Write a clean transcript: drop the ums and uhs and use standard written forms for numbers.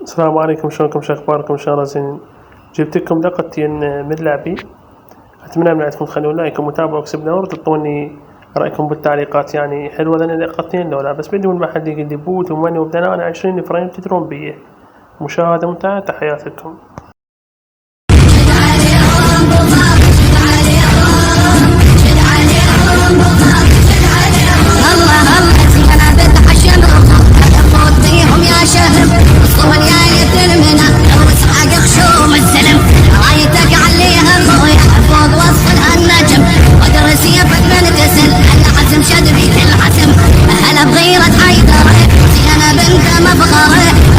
السلام عليكم، شلونكم؟ شو اخباركم؟ ان شاء الله زين. جبت لكم لقطتين من لعبي، اتمنى من عندكم تخلون لايك ومتابعة وكسبنا وتعطوني رايكم بالتعليقات. يعني حلوه ذني اللقطتين لو لا، بس بدون ما حد يقول لي بوت وماني وبدنا انا 20 فريم تدرون بيه. مشاهده ممتعه، تحياتكم. شد بيت الحسم هلا بغيرة حيدر، انا بنت مفخره.